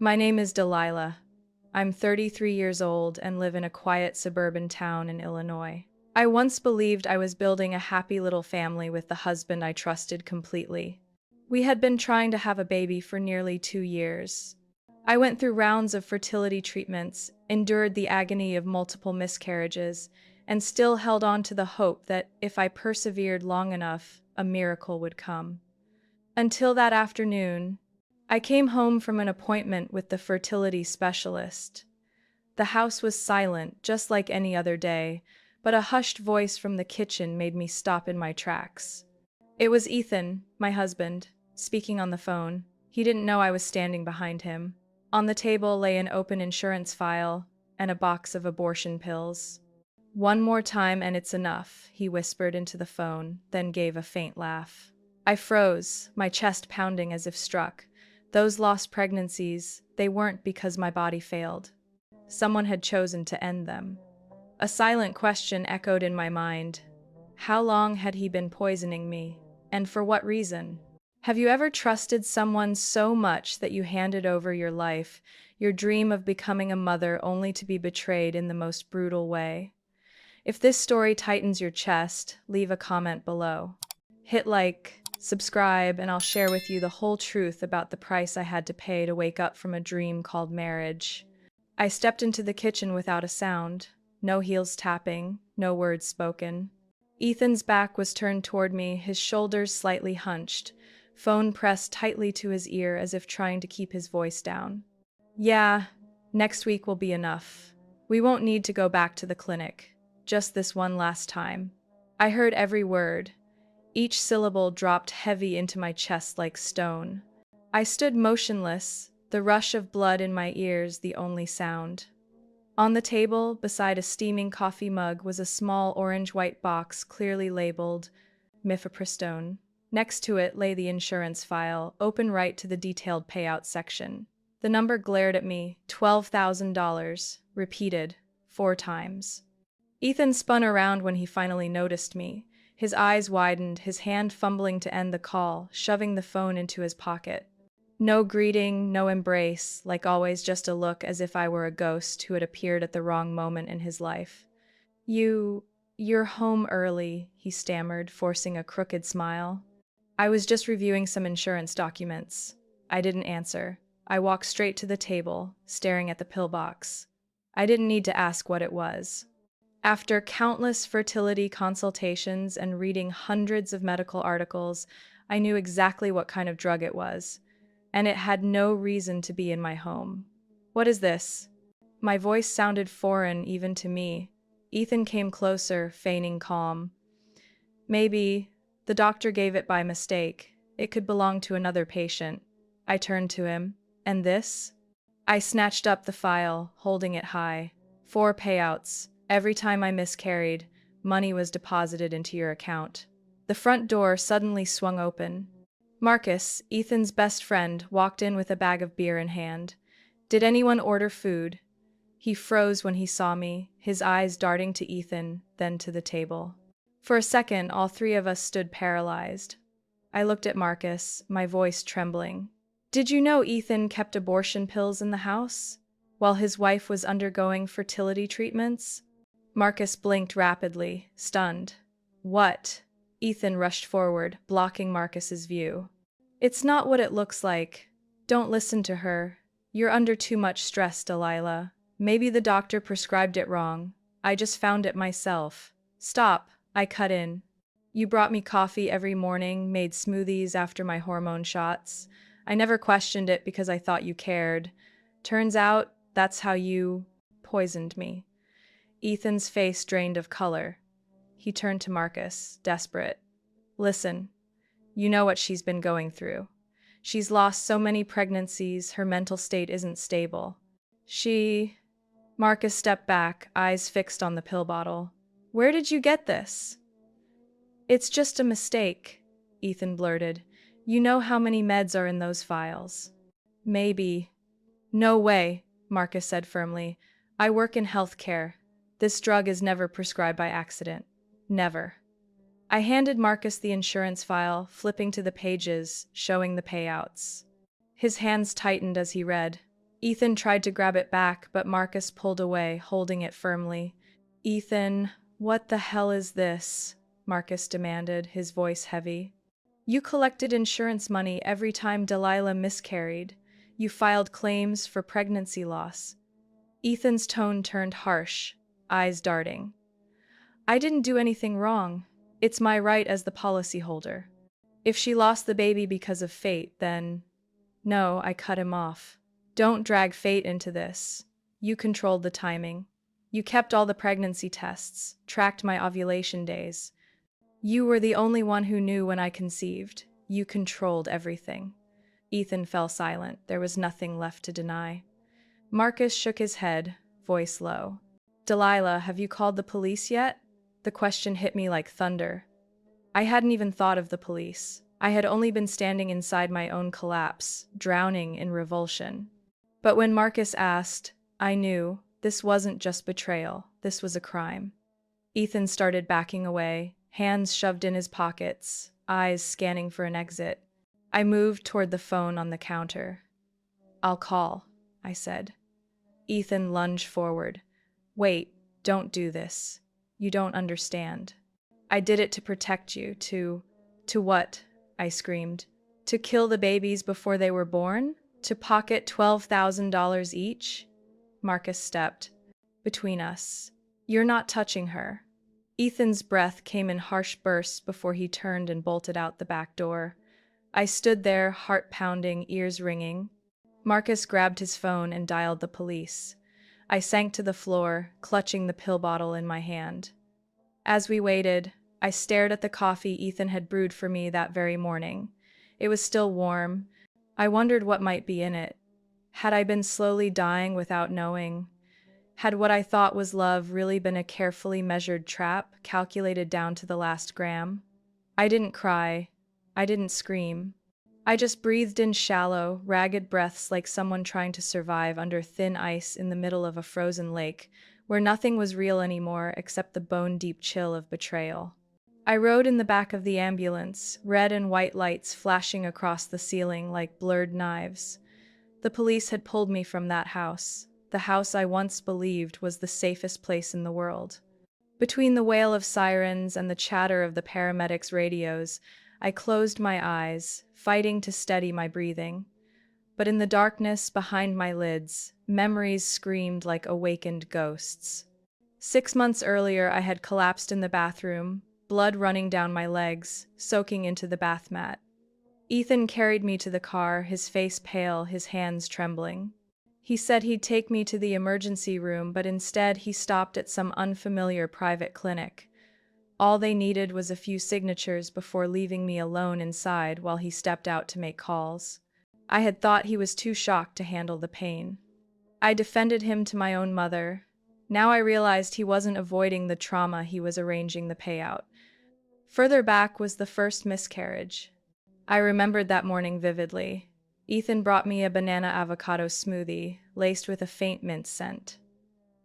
My name is Delilah. I'm 33 years old and live in a quiet suburban town in Illinois. I once believed I was building a happy little family with the husband I trusted completely. We had been trying to have a baby for nearly 2 years. I went through rounds of fertility treatments, endured the agony of multiple miscarriages, and still held on to the hope that if I persevered long enough, a miracle would come. Until that afternoon, I came home from an appointment with the fertility specialist. The house was silent, just like any other day, but a hushed voice from the kitchen made me stop in my tracks. It was Ethan, my husband, speaking on the phone. He didn't know I was standing behind him. On the table lay an open insurance file and a box of abortion pills. "One more time and it's enough," he whispered into the phone, then gave a faint laugh. I froze, my chest pounding as if struck. Those lost pregnancies, they weren't because my body failed. Someone had chosen to end them. A silent question echoed in my mind. How long had he been poisoning me? And for what reason? Have you ever trusted someone so much that you handed over your life, your dream of becoming a mother, only to be betrayed in the most brutal way? If this story tightens your chest, leave a comment below. Hit like, subscribe, and I'll share with you the whole truth about the price I had to pay to wake up from a dream called marriage. I stepped into the kitchen without a sound. No heels tapping, no words spoken. Ethan's back was turned toward me, his shoulders slightly hunched, phone pressed tightly to his ear as if trying to keep his voice down. "Yeah, next week will be enough. We won't need to go back to the clinic. Just this one last time." I heard every word. Each syllable dropped heavy into my chest like stone. I stood motionless, the rush of blood in my ears the only sound. On the table, beside a steaming coffee mug, was a small orange-white box clearly labeled mifepristone. Next to it lay the insurance file, open right to the detailed payout section. The number glared at me, $12,000, repeated 4 times. Ethan spun around when he finally noticed me. His eyes widened, his hand fumbling to end the call, shoving the phone into his pocket. No greeting, no embrace, like always just a look as if I were a ghost who had appeared at the wrong moment in his life. You're home early," he stammered, forcing a crooked smile. "I was just reviewing some insurance documents." I didn't answer. I walked straight to the table, staring at the pillbox. I didn't need to ask what it was. After countless fertility consultations and reading hundreds of medical articles, I knew exactly what kind of drug it was, and it had no reason to be in my home. "What is this?" My voice sounded foreign even to me. Ethan came closer, feigning calm. "Maybe the doctor gave it by mistake. It could belong to another patient." I turned to him. "And this?" I snatched up the file, holding it high. 4 payouts. Every time I miscarried, money was deposited into your account. The front door suddenly swung open. Marcus, Ethan's best friend, walked in with a bag of beer in hand. "Did anyone order food?" He froze when he saw me, his eyes darting to Ethan, then to the table. For a second, all 3 of us stood paralyzed. I looked at Marcus, my voice trembling. "Did you know Ethan kept abortion pills in the house while his wife was undergoing fertility treatments?" Marcus blinked rapidly, stunned. "What?" Ethan rushed forward, blocking Marcus's view. "It's not what it looks like. Don't listen to her. You're under too much stress, Delilah. Maybe the doctor prescribed it wrong. I just found it myself." "Stop," I cut in. "You brought me coffee every morning, made smoothies after my hormone shots. I never questioned it because I thought you cared. Turns out that's how you poisoned me." Ethan's face drained of color. He turned to Marcus, desperate. "Listen, you know what she's been going through. She's lost so many pregnancies, her mental state isn't stable. Marcus stepped back, eyes fixed on the pill bottle. "Where did you get this?" "It's just a mistake," Ethan blurted. "You know how many meds are in those files." "Maybe." "No way," Marcus said firmly. "I work in healthcare. This drug is never prescribed by accident. Never." I handed Marcus the insurance file, flipping to the pages, showing the payouts. His hands tightened as he read. Ethan tried to grab it back, but Marcus pulled away, holding it firmly. Ethan, what the hell is this? Marcus demanded, his voice heavy. You collected insurance money every time Delilah miscarried. You filed claims for pregnancy loss. Ethan's tone turned harsh, eyes darting. I didn't do anything wrong. It's my right as the policyholder. If she lost the baby because of fate, then… No, I cut him off. Don't drag fate into this. You controlled the timing. You kept all the pregnancy tests, tracked my ovulation days. You were the only one who knew when I conceived. You controlled everything. Ethan fell silent. There was nothing left to deny. Marcus shook his head, voice low. Delilah, have you called the police yet? The question hit me like thunder. I hadn't even thought of the police. I had only been standing inside my own collapse, drowning in revulsion. But when Marcus asked, I knew this wasn't just betrayal, this was a crime. Ethan started backing away, hands shoved in his pockets, eyes scanning for an exit. I moved toward the phone on the counter. I'll call, I said. Ethan lunged forward. Wait, don't do this. You don't understand. I did it to protect you, to what? I screamed. To kill the babies before they were born? To pocket $12,000 each? Marcus stepped between us. You're not touching her. Ethan's breath came in harsh bursts before he turned and bolted out the back door. I stood there, heart pounding, ears ringing. Marcus grabbed his phone and dialed the police. I sank to the floor, clutching the pill bottle in my hand. As we waited, I stared at the coffee Ethan had brewed for me that very morning. It was still warm. I wondered what might be in it. Had I been slowly dying without knowing? Had what I thought was love really been a carefully measured trap, calculated down to the last gram? I didn't cry. I didn't scream. I just breathed in shallow, ragged breaths like someone trying to survive under thin ice in the middle of a frozen lake, where nothing was real anymore except the bone-deep chill of betrayal. I rode in the back of the ambulance, red and white lights flashing across the ceiling like blurred knives. The police had pulled me from that house, the house I once believed was the safest place in the world. Between the wail of sirens and the chatter of the paramedics' radios, I closed my eyes, fighting to steady my breathing. But in the darkness behind my lids, memories screamed like awakened ghosts. 6 months earlier, I had collapsed in the bathroom, blood running down my legs, soaking into the bath mat. Ethan carried me to the car, his face pale, his hands trembling. He said he'd take me to the emergency room, but instead he stopped at some unfamiliar private clinic. All they needed was a few signatures before leaving me alone inside while he stepped out to make calls. I had thought he was too shocked to handle the pain. I defended him to my own mother. Now I realized he wasn't avoiding the trauma, he was arranging the payout. Further back was the first miscarriage. I remembered that morning vividly. Ethan brought me a banana avocado smoothie, laced with a faint mint scent.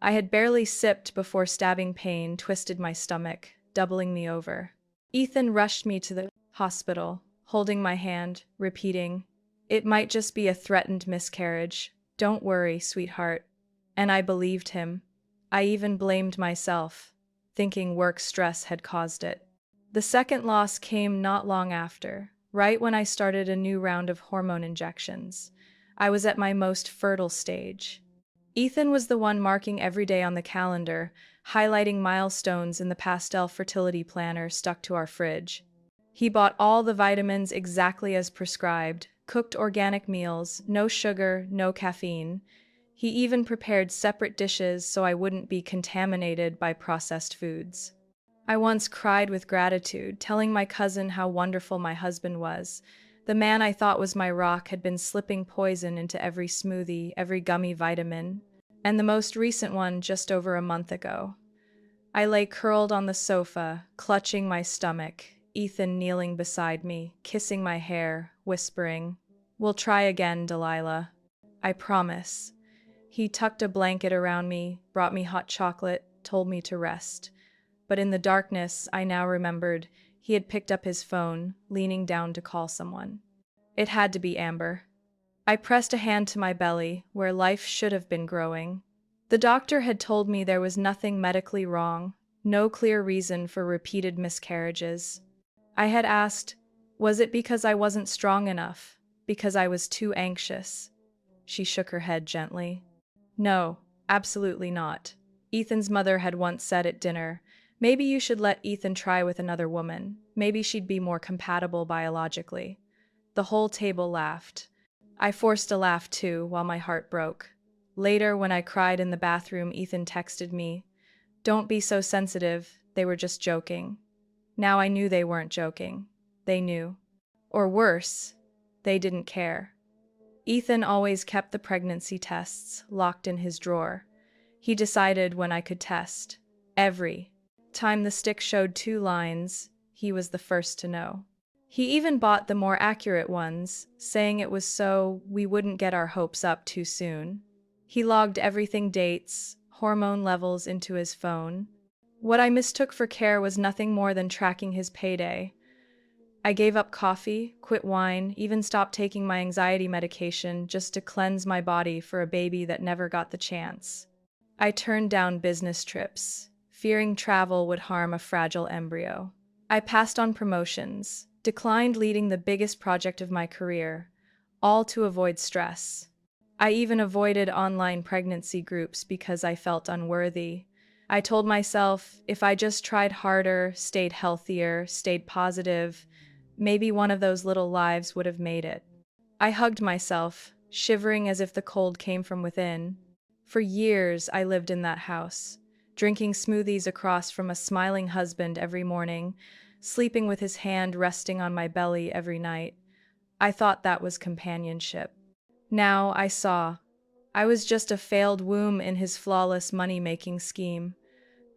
I had barely sipped before stabbing pain twisted my stomach, doubling me over. Ethan rushed me to the hospital, holding my hand, repeating, "It might just be a threatened miscarriage. Don't worry, sweetheart." And I believed him. I even blamed myself, thinking work stress had caused it. The second loss came not long after, right when I started a new round of hormone injections. I was at my most fertile stage. Ethan was the one marking every day on the calendar, highlighting milestones in the pastel fertility planner stuck to our fridge. He bought all the vitamins exactly as prescribed, cooked organic meals, no sugar, no caffeine. He even prepared separate dishes so I wouldn't be contaminated by processed foods. I once cried with gratitude, telling my cousin how wonderful my husband was. The man I thought was my rock had been slipping poison into every smoothie, every gummy vitamin, and the most recent one just over a month ago. I lay curled on the sofa, clutching my stomach, Ethan kneeling beside me, kissing my hair, whispering, "We'll try again, Delilah. I promise." He tucked a blanket around me, brought me hot chocolate, told me to rest. But in the darkness, I now remembered, he had picked up his phone, leaning down to call someone. It had to be Amber. I pressed a hand to my belly, where life should have been growing. The doctor had told me there was nothing medically wrong, no clear reason for repeated miscarriages. I had asked, was it because I wasn't strong enough? Because I was too anxious? She shook her head gently. No, absolutely not. Ethan's mother had once said at dinner, maybe you should let Ethan try with another woman. Maybe she'd be more compatible biologically. The whole table laughed. I forced a laugh too, while my heart broke. Later, when I cried in the bathroom, Ethan texted me, "Don't be so sensitive, they were just joking." Now I knew they weren't joking. They knew. Or worse, they didn't care. Ethan always kept the pregnancy tests locked in his drawer. He decided when I could test. Every time the stick showed 2 lines, he was the first to know. He even bought the more accurate ones, saying it was so we wouldn't get our hopes up too soon. He logged everything, dates, hormone levels, into his phone. What I mistook for care was nothing more than tracking his payday. I gave up coffee, quit wine, even stopped taking my anxiety medication just to cleanse my body for a baby that never got the chance. I turned down business trips, fearing travel would harm a fragile embryo. I passed on promotions, declined leading the biggest project of my career, all to avoid stress. I even avoided online pregnancy groups because I felt unworthy. I told myself if I just tried harder, stayed healthier, stayed positive, maybe one of those little lives would have made it. I hugged myself, shivering as if the cold came from within. For years, I lived in that house, drinking smoothies across from a smiling husband every morning, sleeping with his hand resting on my belly every night. I thought that was companionship. Now I saw. I was just a failed womb in his flawless money-making scheme.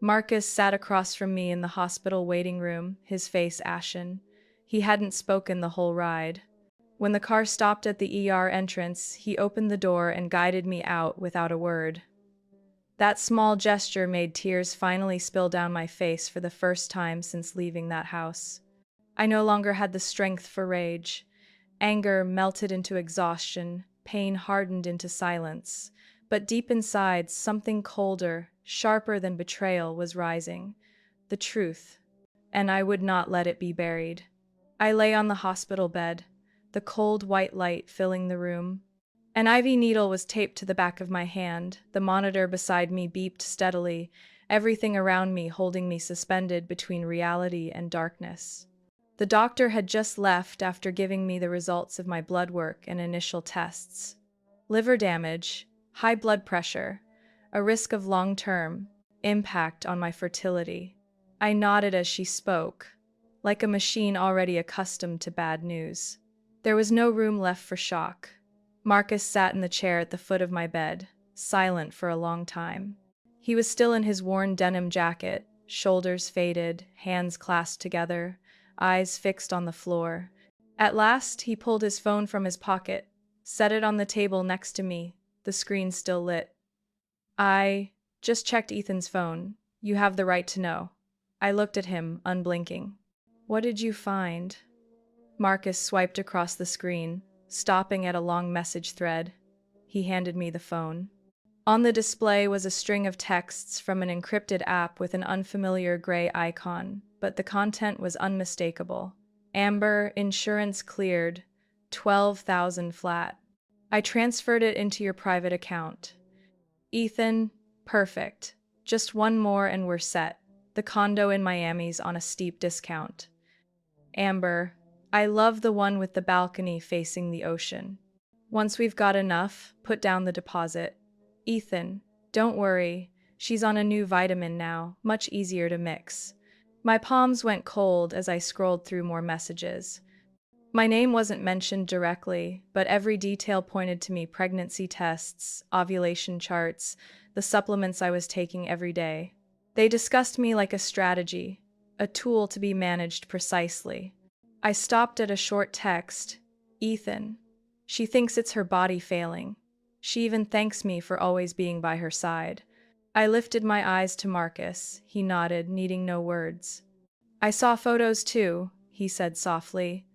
Marcus sat across from me in the hospital waiting room, his face ashen. He hadn't spoken the whole ride. When the car stopped at the ER entrance, he opened the door and guided me out without a word. That small gesture made tears finally spill down my face for the first time since leaving that house. I no longer had the strength for rage. Anger melted into exhaustion, pain hardened into silence. But deep inside, something colder, sharper than betrayal was rising. The truth. And I would not let it be buried. I lay on the hospital bed, the cold white light filling the room. An IV needle was taped to the back of my hand. The monitor beside me beeped steadily, everything around me holding me suspended between reality and darkness. The doctor had just left after giving me the results of my blood work and initial tests. Liver damage, high blood pressure, a risk of long-term impact on my fertility. I nodded as she spoke, like a machine already accustomed to bad news. There was no room left for shock. Marcus sat in the chair at the foot of my bed, silent for a long time. He was still in his worn denim jacket, shoulders faded, hands clasped together, eyes fixed on the floor. At last, he pulled his phone from his pocket, set it on the table next to me, the screen still lit. "I just checked Ethan's phone. You have the right to know." I looked at him, unblinking. "What did you find?" Marcus swiped across the screen, stopping at a long message thread. He handed me the phone. On the display was a string of texts from an encrypted app with an unfamiliar gray icon, but the content was unmistakable. Amber, insurance cleared, 12,000 flat. I transferred it into your private account. Ethan, perfect. Just one more and we're set. The condo in Miami's on a steep discount. Amber, I love the one with the balcony facing the ocean. Once we've got enough, put down the deposit. Ethan, don't worry. She's on a new vitamin now, much easier to mix. My palms went cold as I scrolled through more messages. My name wasn't mentioned directly, but every detail pointed to me: pregnancy tests, ovulation charts, the supplements I was taking every day. They discussed me like a strategy, a tool to be managed precisely. I stopped at a short text. Ethan. She thinks it's her body failing. She even thanks me for always being by her side. I lifted my eyes to Marcus. He nodded, needing no words. I saw photos too, he said softly.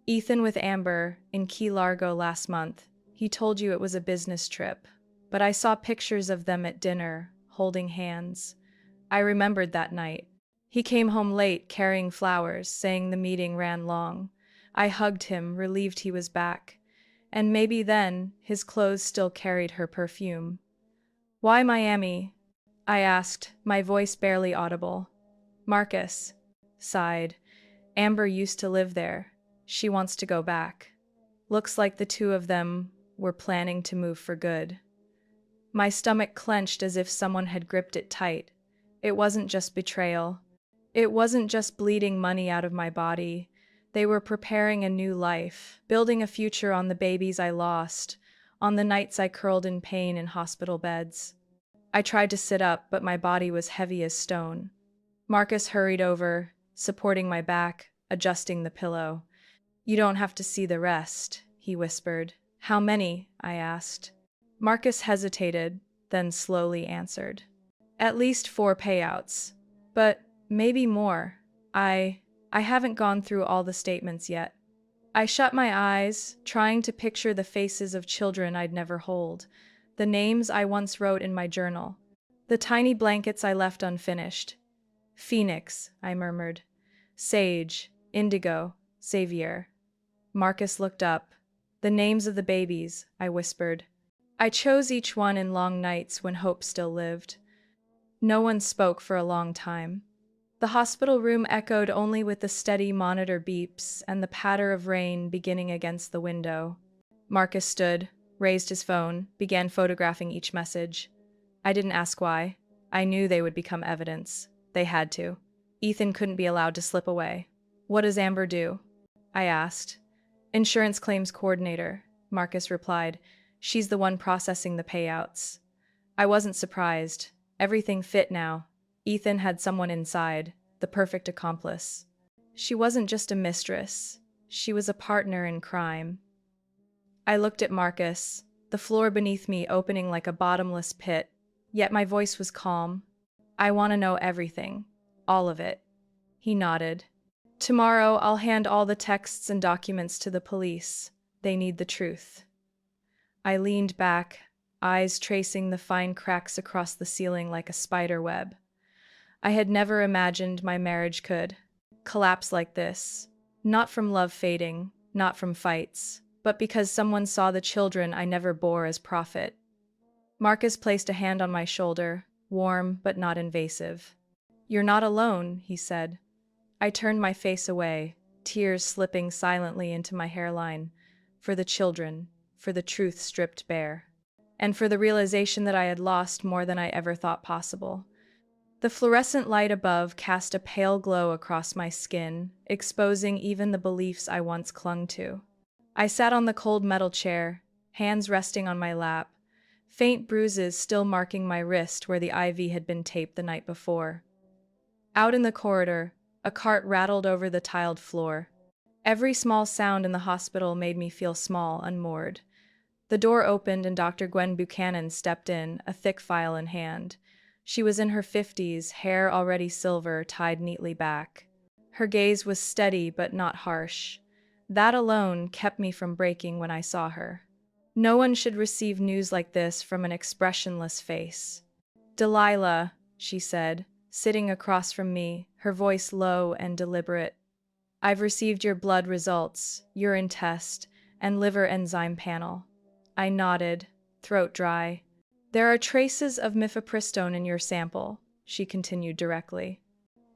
Ethan with Amber in Key Largo last month. He told you it was a business trip, but I saw pictures of them at dinner, holding hands. I remembered that night. He came home late, carrying flowers, saying the meeting ran long. I hugged him, relieved he was back. And maybe then, his clothes still carried her perfume. "Why Miami?" I asked, my voice barely audible. Marcus sighed. "Amber used to live there. She wants to go back. Looks like the two of them were planning to move for good." My stomach clenched as if someone had gripped it tight. It wasn't just betrayal. It wasn't just bleeding money out of my body. They were preparing a new life, building a future on the babies I lost, on the nights I curled in pain in hospital beds. I tried to sit up, but my body was heavy as stone. Marcus hurried over, supporting my back, adjusting the pillow. "You don't have to see the rest," he whispered. "How many?" I asked. Marcus hesitated, then slowly answered. "At least 4 payouts. But maybe more. I haven't gone through all the statements yet." I shut my eyes, trying to picture the faces of children I'd never hold, the names I once wrote in my journal, the tiny blankets I left unfinished. "Phoenix," I murmured. "Sage, Indigo, Xavier." Marcus looked up. "The names of the babies," I whispered. I chose each one in long nights when hope still lived. No one spoke for a long time. The hospital room echoed only with the steady monitor beeps and the patter of rain beginning against the window. Marcus stood, raised his phone, began photographing each message. I didn't ask why. I knew they would become evidence. They had to. Ethan couldn't be allowed to slip away. "What does Amber do?" I asked. "Insurance claims coordinator," Marcus replied. "She's the one processing the payouts." I wasn't surprised. Everything fit now. Ethan had someone inside, the perfect accomplice. She wasn't just a mistress. She was a partner in crime. I looked at Marcus, the floor beneath me opening like a bottomless pit, yet my voice was calm. "I want to know everything. All of it." He nodded. "Tomorrow I'll hand all the texts and documents to the police. They need the truth." I leaned back, eyes tracing the fine cracks across the ceiling like a spider web. I had never imagined my marriage could collapse like this. Not from love fading, not from fights, but because someone saw the children I never bore as profit. Marcus placed a hand on my shoulder, warm but not invasive. "You're not alone," he said. I turned my face away, tears slipping silently into my hairline. For the children, for the truth stripped bare, and for the realization that I had lost more than I ever thought possible. The fluorescent light above cast a pale glow across my skin, exposing even the beliefs I once clung to. I sat on the cold metal chair, hands resting on my lap, faint bruises still marking my wrist where the IV had been taped the night before. Out in the corridor, a cart rattled over the tiled floor. Every small sound in the hospital made me feel small, unmoored. The door opened and Dr. Gwen Buchanan stepped in, a thick file in hand. She was in her 50s, hair already silver, tied neatly back. Her gaze was steady but not harsh. That alone kept me from breaking when I saw her. No one should receive news like this from an expressionless face. "Delilah," she said, sitting across from me, her voice low and deliberate. "I've received your blood results, urine test, and liver enzyme panel." I nodded, throat dry. "There are traces of mifepristone in your sample," she continued directly.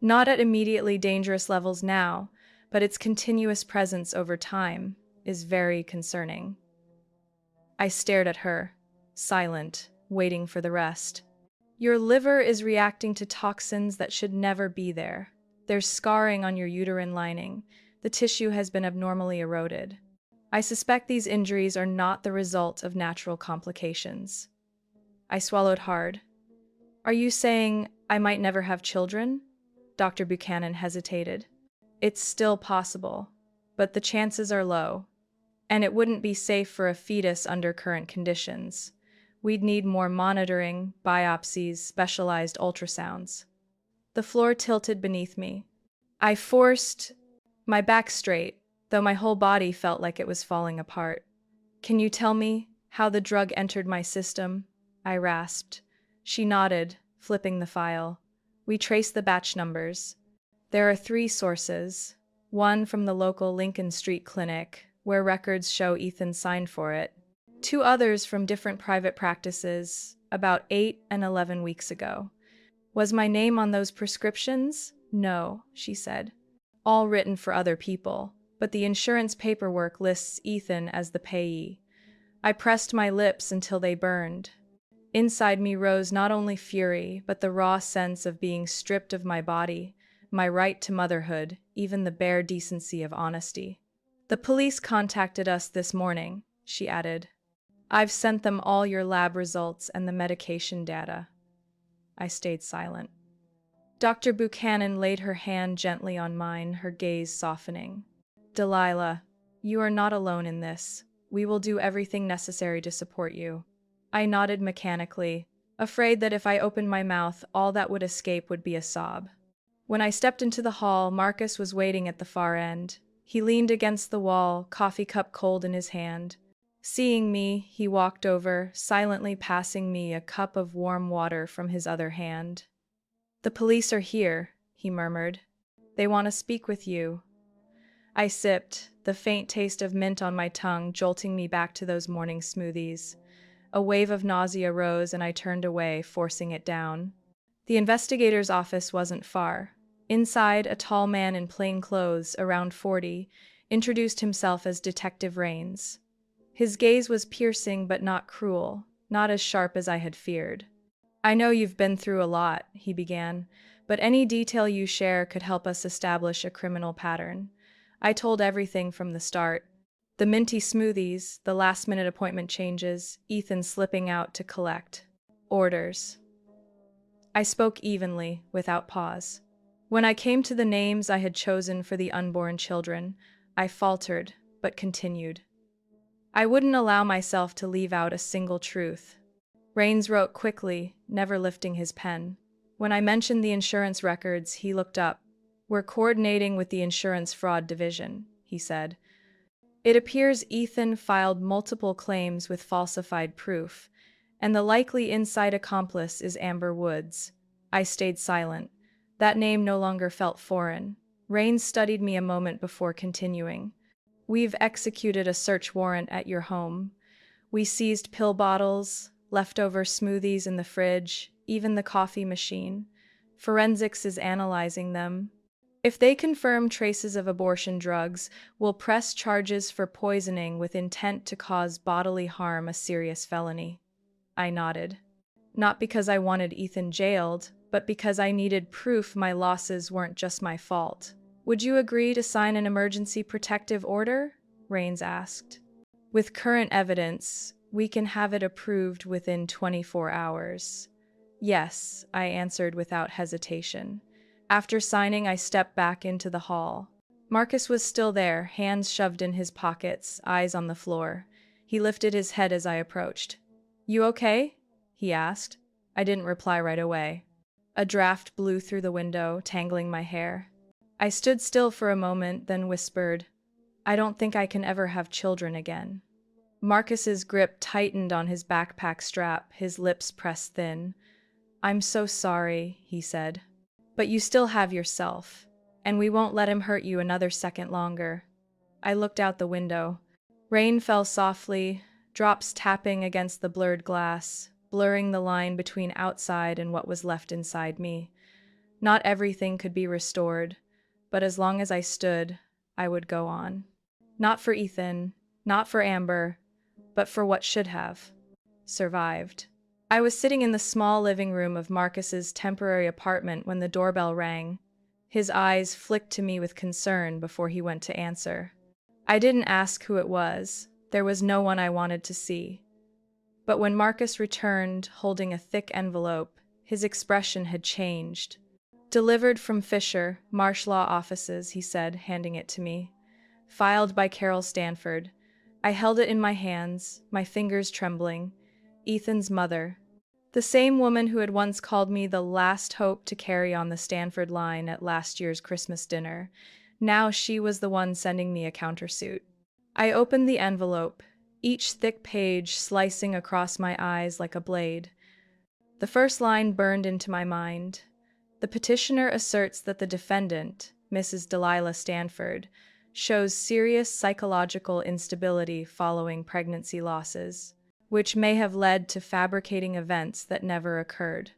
"Not at immediately dangerous levels now, but its continuous presence over time is very concerning." I stared at her, silent, waiting for the rest. "Your liver is reacting to toxins that should never be there. There's scarring on your uterine lining. The tissue has been abnormally eroded. I suspect these injuries are not the result of natural complications." I swallowed hard. "Are you saying I might never have children?" Dr. Buchanan hesitated. "It's still possible, but the chances are low. And it wouldn't be safe for a fetus under current conditions. We'd need more monitoring, biopsies, specialized ultrasounds." The floor tilted beneath me. I forced my back straight, though my whole body felt like it was falling apart. "Can you tell me How the drug entered my system, I rasped. She nodded, flipping the file. We traced the batch numbers. There are 3 sources. One from the local Lincoln Street clinic, where records show Ethan signed for it. 2 others from different private practices, about 8 and 11 weeks ago. Was my name on those prescriptions? No, she said. All written for other people, but the insurance paperwork lists Ethan as the payee. I pressed my lips until they burned. Inside me rose not only fury, but the raw sense of being stripped of my body, my right to motherhood, even the bare decency of honesty. The police contacted us this morning, she added. I've sent them all your lab results and the medication data. I stayed silent. Dr. Buchanan laid her hand gently on mine, her gaze softening. Delilah, you are not alone in this. We will do everything necessary to support you. I nodded mechanically, afraid that if I opened my mouth, all that would escape would be a sob. When I stepped into the hall, Marcus was waiting at the far end. He leaned against the wall, coffee cup cold in his hand. Seeing me, he walked over, silently passing me a cup of warm water from his other hand. The police are here, he murmured. They want to speak with you. I sipped, the faint taste of mint on my tongue jolting me back to those morning smoothies. A wave of nausea rose and I turned away, forcing it down. The investigator's office wasn't far. Inside, a tall man in plain clothes, around 40, introduced himself as Detective Rains. His gaze was piercing but not cruel, not as sharp as I had feared. I know you've been through a lot, he began, but any detail you share could help us establish a criminal pattern. I told everything from the start. The minty smoothies, the last-minute appointment changes, Ethan slipping out to collect orders. I spoke evenly, without pause. When I came to the names I had chosen for the unborn children, I faltered, but continued. I wouldn't allow myself to leave out a single truth. Rains wrote quickly, never lifting his pen. When I mentioned the insurance records, he looked up. We're coordinating with the insurance fraud division, he said. It appears Ethan filed multiple claims with falsified proof, and the likely inside accomplice is Amber Woods. I stayed silent. That name no longer felt foreign. Rains studied me a moment before continuing. We've executed a search warrant at your home. We seized pill bottles, leftover smoothies in the fridge, even the coffee machine. Forensics is analyzing them. If they confirm traces of abortion drugs, we'll press charges for poisoning with intent to cause bodily harm, a serious felony. I nodded. Not because I wanted Ethan jailed, but because I needed proof my losses weren't just my fault. Would you agree to sign an emergency protective order? Rains asked. With current evidence, we can have it approved within 24 hours. Yes, I answered without hesitation. After signing, I stepped back into the hall. Marcus was still there, hands shoved in his pockets, eyes on the floor. He lifted his head as I approached. You okay? He asked. I didn't reply right away. A draft blew through the window, tangling my hair. I stood still for a moment, then whispered, I don't think I can ever have children again. Marcus's grip tightened on his backpack strap, his lips pressed thin. I'm so sorry, he said. But you still have yourself, and we won't let him hurt you another second longer. I looked out the window. Rain fell softly, drops tapping against the blurred glass, blurring the line between outside and what was left inside me. Not everything could be restored, but as long as I stood, I would go on. Not for Ethan, not for Amber, but for what should have survived. I was sitting in the small living room of Marcus's temporary apartment when the doorbell rang. His eyes flicked to me with concern before he went to answer. I didn't ask who it was. There was no one I wanted to see. But when Marcus returned, holding a thick envelope, his expression had changed. Delivered from Fisher, Marsh Law Offices, he said, handing it to me. Filed by Carol Stanford. I held it in my hands, my fingers trembling. Ethan's mother. The same woman who had once called me the last hope to carry on the Stanford line at last year's Christmas dinner. Now she was the one sending me a countersuit. I opened the envelope. each thick page slicing across my eyes like a blade. The first line burned into my mind. The petitioner asserts that the defendant, Mrs. Delilah Stanford, shows serious psychological instability following pregnancy losses, which may have led to fabricating events that never occurred.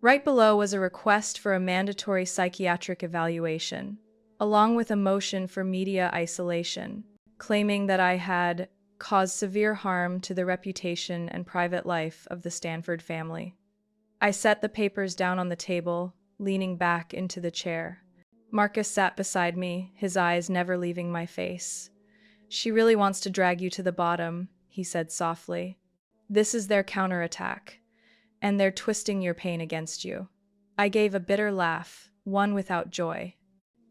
Right below was a request for a mandatory psychiatric evaluation, along with a motion for media isolation, claiming that I had caused severe harm to the reputation and private life of the Stanford family. I set the papers down on the table, leaning back into the chair. Marcus sat beside me, his eyes never leaving my face. "She really wants to drag you to the bottom," he said softly. "This is their counterattack, and they're twisting your pain against you." I gave a bitter laugh, one without joy.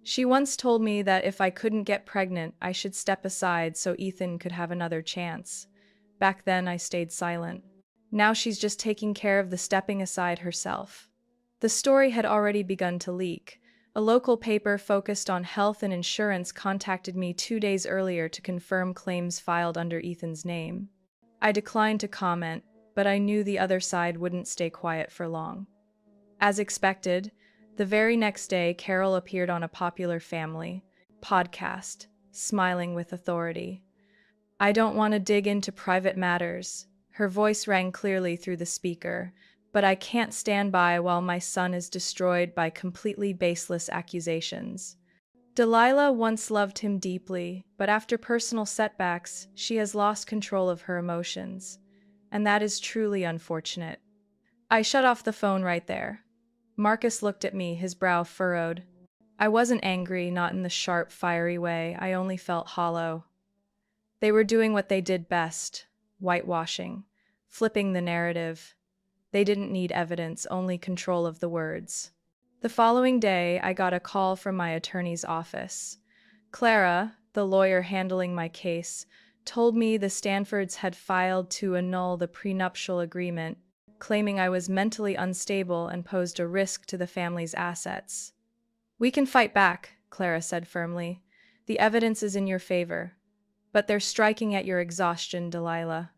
She once told me that if I couldn't get pregnant, I should step aside so Ethan could have another chance. Back then, I stayed silent. Now she's just taking care of the stepping aside herself. The story had already begun to leak. A local paper focused on health and insurance contacted me 2 days earlier to confirm claims filed under Ethan's name. I declined to comment, but I knew the other side wouldn't stay quiet for long. As expected, the very next day, Carol appeared on a popular family podcast, smiling with authority. "I don't want to dig into private matters." Her voice rang clearly through the speaker, "but I can't stand by while my son is destroyed by completely baseless accusations." Delilah once loved him deeply, but after personal setbacks, she has lost control of her emotions, and that is truly unfortunate. I shut off the phone right there. Marcus looked at me, his brow furrowed. I wasn't angry, not in the sharp, fiery way. I only felt hollow. They were doing what they did best, whitewashing, flipping the narrative. They didn't need evidence, only control of the words. The following day, I got a call from my attorney's office. Clara, the lawyer handling my case, told me the Stanfords had filed to annul the prenuptial agreement, claiming I was mentally unstable and posed a risk to the family's assets. "We can fight back," Clara said firmly. "The evidence is in your favor. But they're striking at your exhaustion, Delilah.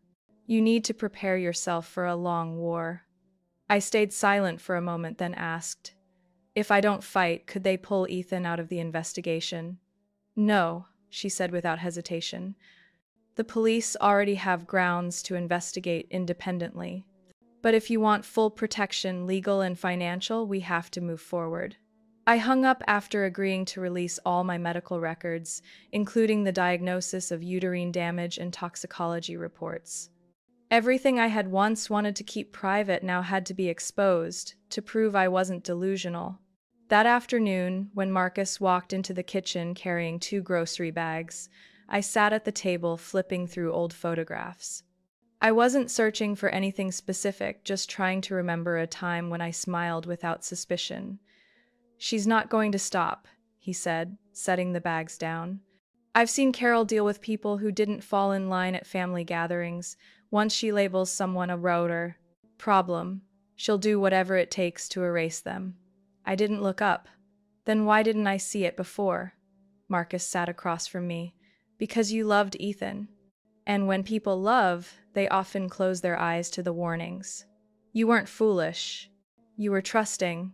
You need to prepare yourself for a long war." I stayed silent for a moment, then asked, "If I don't fight, could they pull Ethan out of the investigation?" "No," she said without hesitation. "The police already have grounds to investigate independently. But if you want full protection, legal and financial, we have to move forward." I hung up after agreeing to release all my medical records, including the diagnosis of uterine damage and toxicology reports. Everything I had once wanted to keep private now had to be exposed, to prove I wasn't delusional. That afternoon, when Marcus walked into the kitchen carrying 2 grocery bags, I sat at the table flipping through old photographs. I wasn't searching for anything specific, just trying to remember a time when I smiled without suspicion. "She's not going to stop," he said, setting the bags down. "I've seen Carol deal with people who didn't fall in line at family gatherings. Once she labels someone a rotor problem, she'll do whatever it takes to erase them." I didn't look up. "Then why didn't I see it before?" Marcus sat across from me. "Because you loved Ethan. And when people love, they often close their eyes to the warnings. You weren't foolish. You were trusting."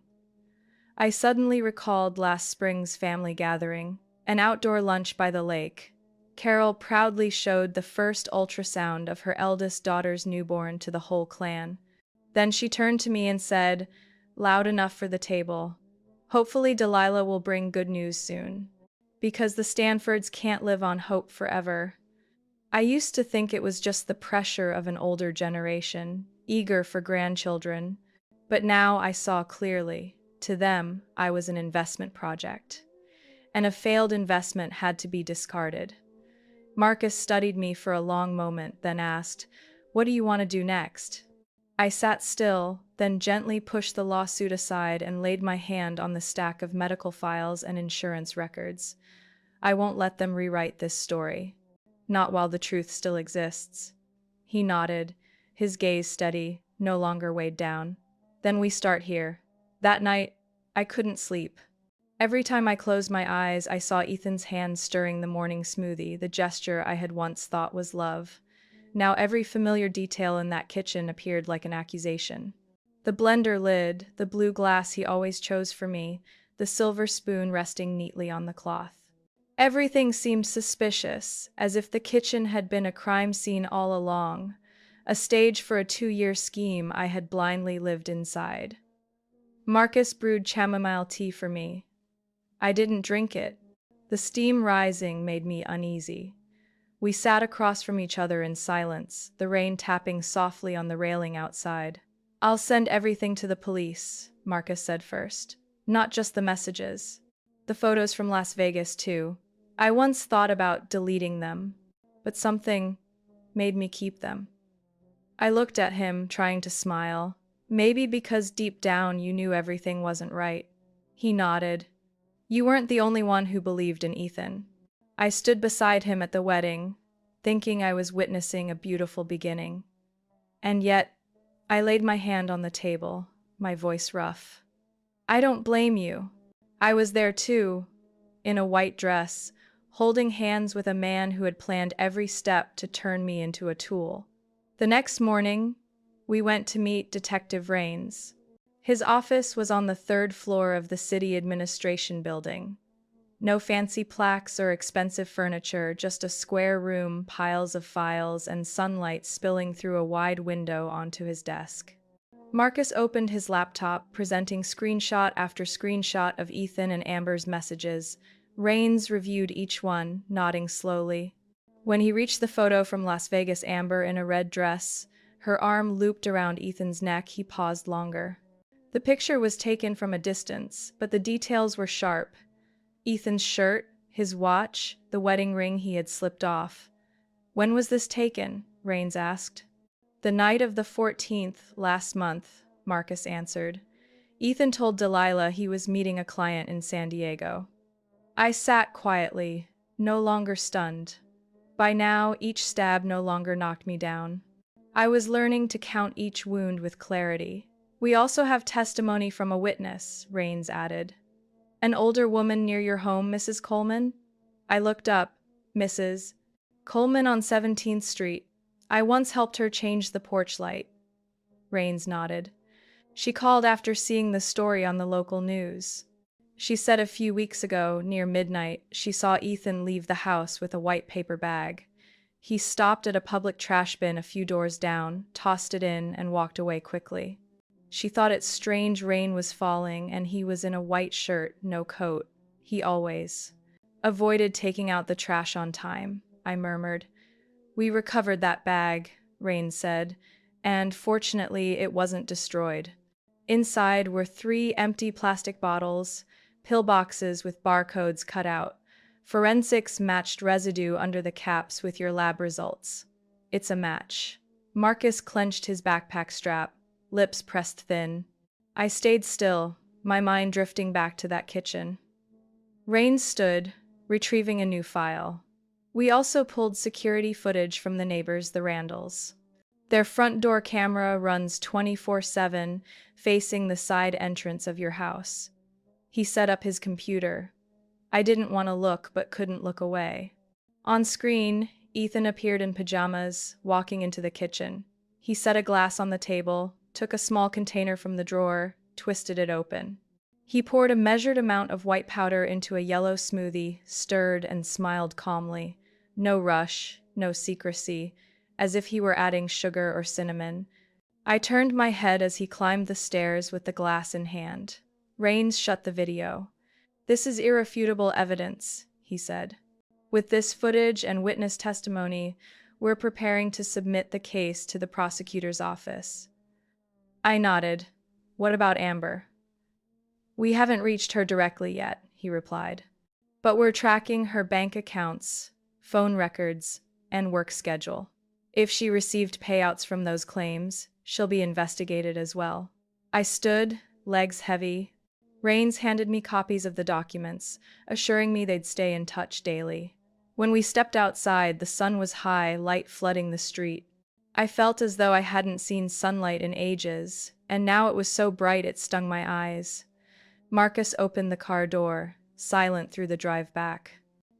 I suddenly recalled last spring's family gathering, an outdoor lunch by the lake. Carol proudly showed the first ultrasound of her eldest daughter's newborn to the whole clan. Then she turned to me and said, loud enough for the table, "Hopefully Delilah will bring good news soon. Because the Stanfords can't live on hope forever." I used to think it was just the pressure of an older generation, eager for grandchildren. But now I saw clearly. To them, I was an investment project. And a failed investment had to be discarded. Marcus studied me for a long moment, then asked, "What do you want to do next?" I sat still, then gently pushed the lawsuit aside and laid my hand on the stack of medical files and insurance records. I won't let them rewrite this story. Not while the truth still exists. He nodded, his gaze steady, no longer weighed down. "Then we start here." That night, I couldn't sleep. Every time I closed my eyes, I saw Ethan's hand stirring the morning smoothie, the gesture I had once thought was love. Now every familiar detail in that kitchen appeared like an accusation. The blender lid, the blue glass he always chose for me, the silver spoon resting neatly on the cloth. Everything seemed suspicious, as if the kitchen had been a crime scene all along, a stage for a 2-year scheme I had blindly lived inside. Marcus brewed chamomile tea for me. I didn't drink it. The steam rising made me uneasy. We sat across from each other in silence, the rain tapping softly on the railing outside. "I'll send everything to the police," Marcus said first. "Not just the messages. The photos from Las Vegas, too. I once thought about deleting them, but something made me keep them." I looked at him, trying to smile. Maybe because deep down you knew everything wasn't right. He nodded. "You weren't the only one who believed in Ethan." I stood beside him at the wedding, thinking I was witnessing a beautiful beginning. And yet, I laid my hand on the table, my voice rough. "I don't blame you. I was there too, in a white dress, holding hands with a man who had planned every step to turn me into a tool." The next morning, we went to meet Detective Rains. His office was on the 3rd floor of the city administration building. No fancy plaques or expensive furniture, just a square room, piles of files, and sunlight spilling through a wide window onto his desk. Marcus opened his laptop, presenting screenshot after screenshot of Ethan and Amber's messages. Rains reviewed each one, nodding slowly. When he reached the photo from Las Vegas, Amber in a red dress, her arm looped around Ethan's neck, he paused longer. The picture was taken from a distance, but the details were sharp. Ethan's shirt, his watch, the wedding ring he had slipped off. "When was this taken?" Rains asked. "The night of the 14th, last month," Marcus answered. Ethan told Delilah he was meeting a client in San Diego. I sat quietly, no longer stunned. By now, each stab no longer knocked me down. I was learning to count each wound with clarity. "We also have testimony from a witness," Rains added. "An older woman near your home, Mrs. Coleman?" I looked up. "Mrs. Coleman on 17th Street. I once helped her change the porch light." Rains nodded. "She called after seeing the story on the local news. She said a few weeks ago, near midnight, she saw Ethan leave the house with a white paper bag. He stopped at a public trash bin a few doors down, tossed it in, and walked away quickly. She thought it strange rain was falling, and he was in a white shirt, no coat. He always avoided taking out the trash on time," I murmured. "We recovered that bag," Rain said, "and fortunately it wasn't destroyed. Inside were 3 empty plastic bottles, pillboxes with barcodes cut out. Forensics matched residue under the caps with your lab results. It's a match." Marcus clenched his backpack strap, lips pressed thin. I stayed still, my mind drifting back to that kitchen. Rain stood, retrieving a new file. "We also pulled security footage from the neighbors, the Randalls. Their front door camera runs 24/7, facing the side entrance of your house." He set up his computer. I didn't want to look, but couldn't look away. On screen, Ethan appeared in pajamas, walking into the kitchen. He set a glass on the table, took a small container from the drawer, twisted it open. He poured a measured amount of white powder into a yellow smoothie, stirred, and smiled calmly. No rush, no secrecy, as if he were adding sugar or cinnamon. I turned my head as he climbed the stairs with the glass in hand. Rains shut the video. "This is irrefutable evidence," he said. "With this footage and witness testimony, we're preparing to submit the case to the prosecutor's office." I nodded. "What about Amber?" "We haven't reached her directly yet," he replied. "But we're tracking her bank accounts, phone records, and work schedule. If she received payouts from those claims, she'll be investigated as well." I stood, legs heavy. Rains handed me copies of the documents, assuring me they'd stay in touch daily. When we stepped outside, the sun was high, light flooding the street. I felt as though I hadn't seen sunlight in ages, and now it was so bright it stung my eyes. Marcus opened the car door, silent through the drive back.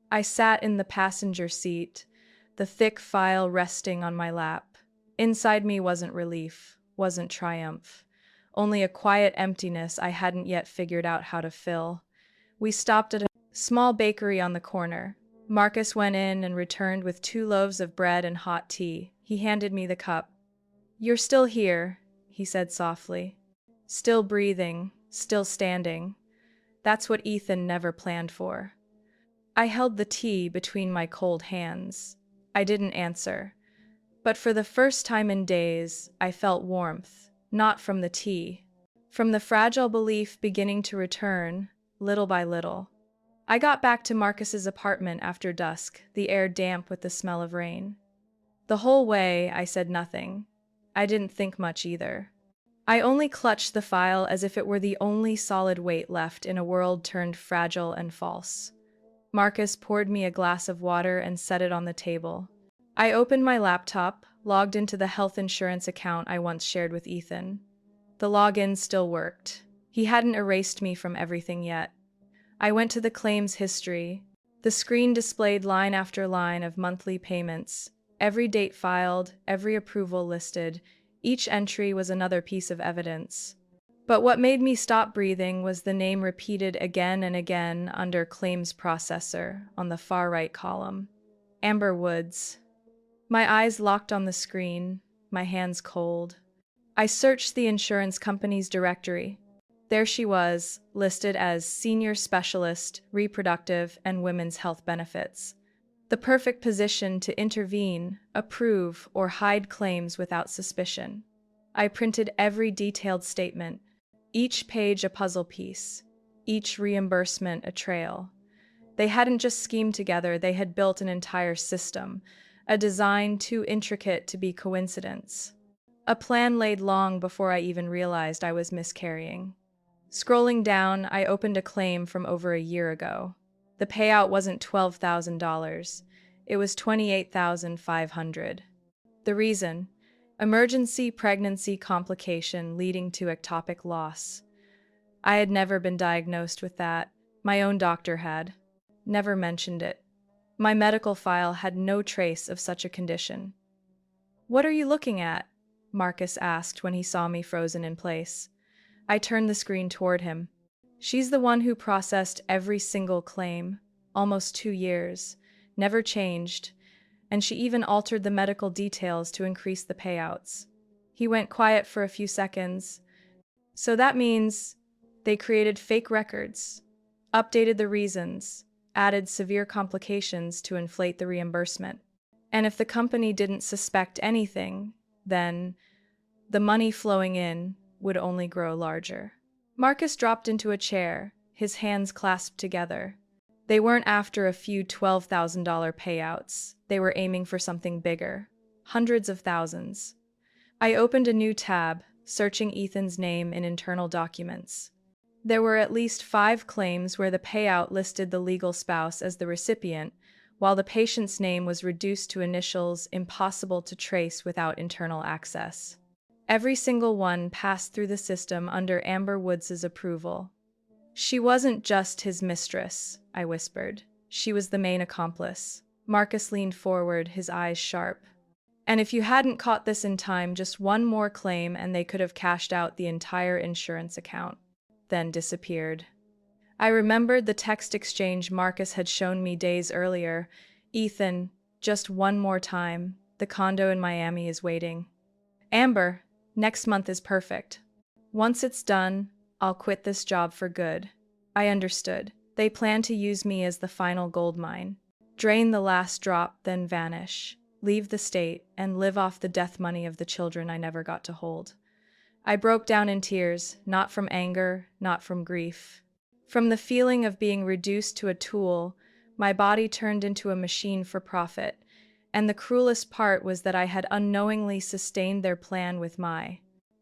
I sat in the passenger seat, the thick file resting on my lap. Inside me wasn't relief, wasn't triumph, only a quiet emptiness I hadn't yet figured out how to fill. We stopped at a small bakery on the corner. Marcus went in and returned with 2 loaves of bread and hot tea. He handed me the cup. "You're still here," he said softly. "Still breathing, still standing. That's what Ethan never planned for." I held the tea between my cold hands. I didn't answer. But for the first time in days, I felt warmth, not from the tea, from the fragile belief beginning to return, little by little. I got back to Marcus's apartment after dusk, the air damp with the smell of rain. The whole way, I said nothing. I didn't think much either. I only clutched the file as if it were the only solid weight left in a world turned fragile and false. Marcus poured me a glass of water and set it on the table. I opened my laptop, logged into the health insurance account I once shared with Ethan. The login still worked. He hadn't erased me from everything yet. I went to the claims history. The screen displayed line after line of monthly payments, every date filed, every approval listed. Each entry was another piece of evidence. But what made me stop breathing was the name repeated again and again under claims processor on the far right column. Amber Woods. My eyes locked on the screen, my hands cold. I searched the insurance company's directory. There she was, listed as Senior Specialist, Reproductive and Women's Health Benefits. The perfect position to intervene, approve, or hide claims without suspicion. I printed every detailed statement, each page a puzzle piece, each reimbursement a trail. They hadn't just schemed together, they had built an entire system, a design too intricate to be coincidence. A plan laid long before I even realized I was miscarrying. Scrolling down, I opened a claim from over a year ago. The payout wasn't $12,000. It was $28,500. The reason? Emergency pregnancy complication leading to ectopic loss. I had never been diagnosed with that. My own doctor had. Never mentioned it. My medical file had no trace of such a condition. "What are you looking at?" Marcus asked when he saw me frozen in place. I turned the screen toward him. "She's the one who processed every single claim, almost 2 years, never changed, and she even altered the medical details to increase the payouts." He went quiet for a few seconds. "So that means they created fake records, updated the reasons, added severe complications to inflate the reimbursement. And if the company didn't suspect anything, then the money flowing in would only grow larger." Marcus dropped into a chair, his hands clasped together. They weren't after a few $12,000 payouts. They were aiming for something bigger. Hundreds of thousands. I opened a new tab, searching Ethan's name in internal documents. There were at least 5 claims where the payout listed the legal spouse as the recipient, while the patient's name was reduced to initials impossible to trace without internal access. Every single one passed through the system under Amber Woods' approval. "She wasn't just his mistress," I whispered. "She was the main accomplice." Marcus leaned forward, his eyes sharp. "And if you hadn't caught this in time, just one more claim and they could have cashed out the entire insurance account." Then disappeared. I remembered the text exchange Marcus had shown me days earlier. "Ethan, just one more time. The condo in Miami is waiting. Amber, next month is perfect. Once it's done, I'll quit this job for good." I understood. They planned to use me as the final gold mine. Drain the last drop, then vanish. Leave the state, and live off the death money of the children I never got to hold. I broke down in tears, not from anger, not from grief. From the feeling of being reduced to a tool, my body turned into a machine for profit, and the cruelest part was that I had unknowingly sustained their plan with my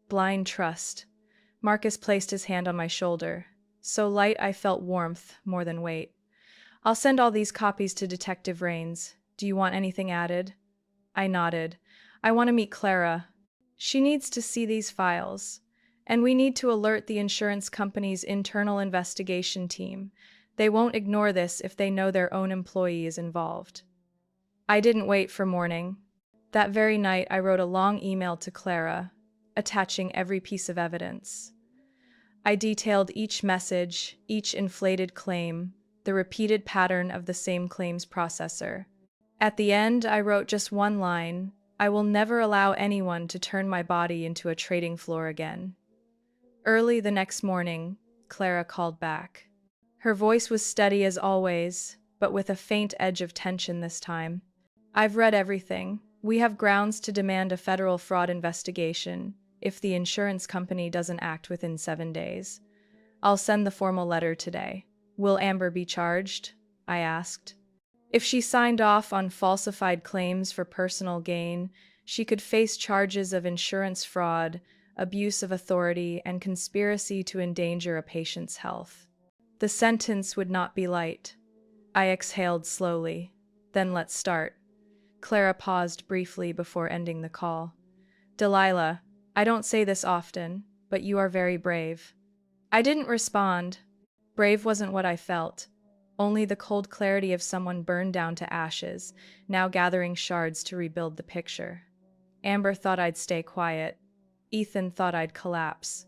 blind trust. Marcus placed his hand on my shoulder. So light I felt warmth more than weight. "I'll send all these copies to Detective Rains. Do you want anything added?" I nodded. "I want to meet Clara. She needs to see these files. And we need to alert the insurance company's internal investigation team. They won't ignore this if they know their own employee is involved." I didn't wait for morning. That very night, I wrote a long email to Clara, attaching every piece of evidence. I detailed each message, each inflated claim, the repeated pattern of the same claims processor. At the end, I wrote just one line: I will never allow anyone to turn my body into a trading floor again. Early the next morning, Clara called back. Her voice was steady as always, but with a faint edge of tension this time. I've read everything. We have grounds to demand a federal fraud investigation if the insurance company doesn't act within 7 days. I'll send the formal letter today. Will Amber be charged? I asked. If she signed off on falsified claims for personal gain, she could face charges of insurance fraud, abuse of authority, and conspiracy to endanger a patient's health. The sentence would not be light. I exhaled slowly. Then let's start. Clara paused briefly before ending the call. Delilah, I don't say this often, but you are very brave. I didn't respond. Brave wasn't what I felt. Only the cold clarity of someone burned down to ashes, now gathering shards to rebuild the picture. Amber thought I'd stay quiet. Ethan thought I'd collapse.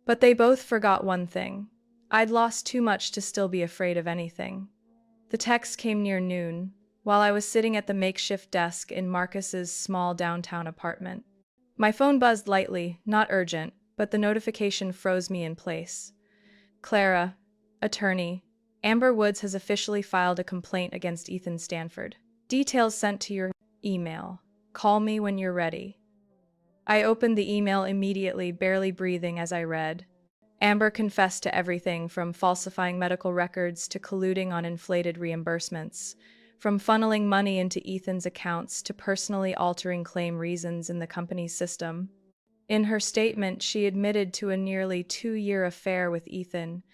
But they both forgot one thing. I'd lost too much to still be afraid of anything. The text came near noon, while I was sitting at the makeshift desk in Marcus's small downtown apartment. My phone buzzed lightly, not urgent, but the notification froze me in place. Clara, attorney, Amber Woods has officially filed a complaint against Ethan Stanford. Details sent to your email. Call me when you're ready. I opened the email immediately, barely breathing as I read. Amber confessed to everything from falsifying medical records to colluding on inflated reimbursements, from funneling money into Ethan's accounts to personally altering claim reasons in the company's system. In her statement, she admitted to a nearly 2-year affair with Ethan,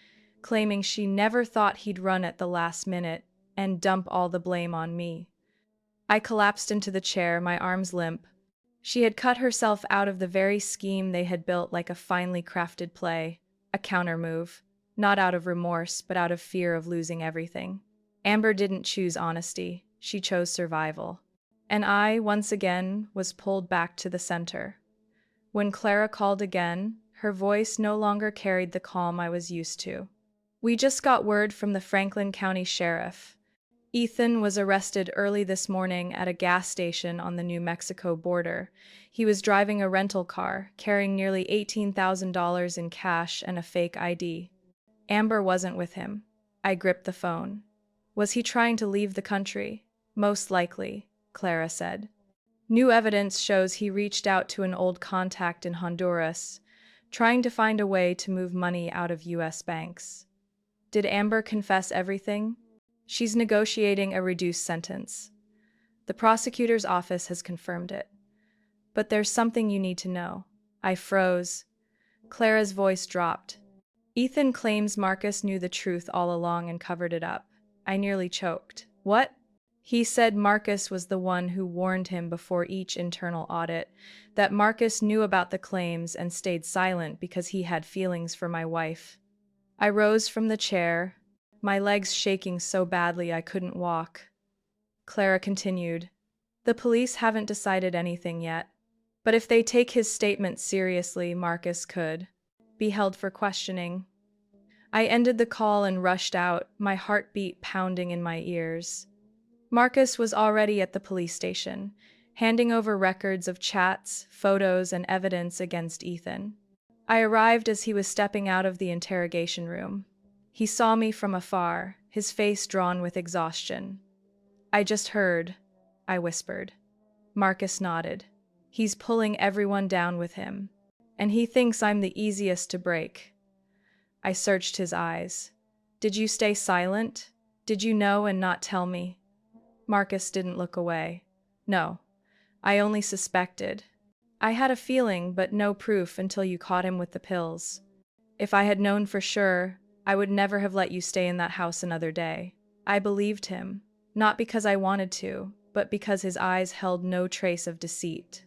claiming she never thought he'd run at the last minute and dump all the blame on me. I collapsed into the chair, my arms limp. She had cut herself out of the very scheme they had built like a finely crafted play, a countermove, not out of remorse, but out of fear of losing everything. Amber didn't choose honesty, she chose survival. And I, once again, was pulled back to the center. When Clara called again, her voice no longer carried the calm I was used to. We just got word from the Franklin County Sheriff. Ethan was arrested early this morning at a gas station on the New Mexico border. He was driving a rental car, carrying nearly $18,000 in cash and a fake ID. Amber wasn't with him. I gripped the phone. Was he trying to leave the country? Most likely, Clara said. New evidence shows he reached out to an old contact in Honduras, trying to find a way to move money out of U.S. banks. Did Amber confess everything? She's negotiating a reduced sentence. The prosecutor's office has confirmed it. But there's something you need to know. I froze. Clara's voice dropped. Ethan claims Marcus knew the truth all along and covered it up. I nearly choked. What? He said Marcus was the one who warned him before each internal audit, that Marcus knew about the claims and stayed silent because he had feelings for my wife. I rose from the chair, my legs shaking so badly I couldn't walk. Clara continued, The police haven't decided anything yet, but if they take his statement seriously, Marcus could be held for questioning. I ended the call and rushed out, my heartbeat pounding in my ears. Marcus was already at the police station, handing over records of chats, photos, and evidence against Ethan. I arrived as he was stepping out of the interrogation room. He saw me from afar, his face drawn with exhaustion. I just heard, I whispered. Marcus nodded. He's pulling everyone down with him, and he thinks I'm the easiest to break. I searched his eyes. Did you stay silent? Did you know and not tell me? Marcus didn't look away. No, I only suspected. I had a feeling, but no proof until you caught him with the pills. If I had known for sure, I would never have let you stay in that house another day. I believed him, not because I wanted to, but because his eyes held no trace of deceit.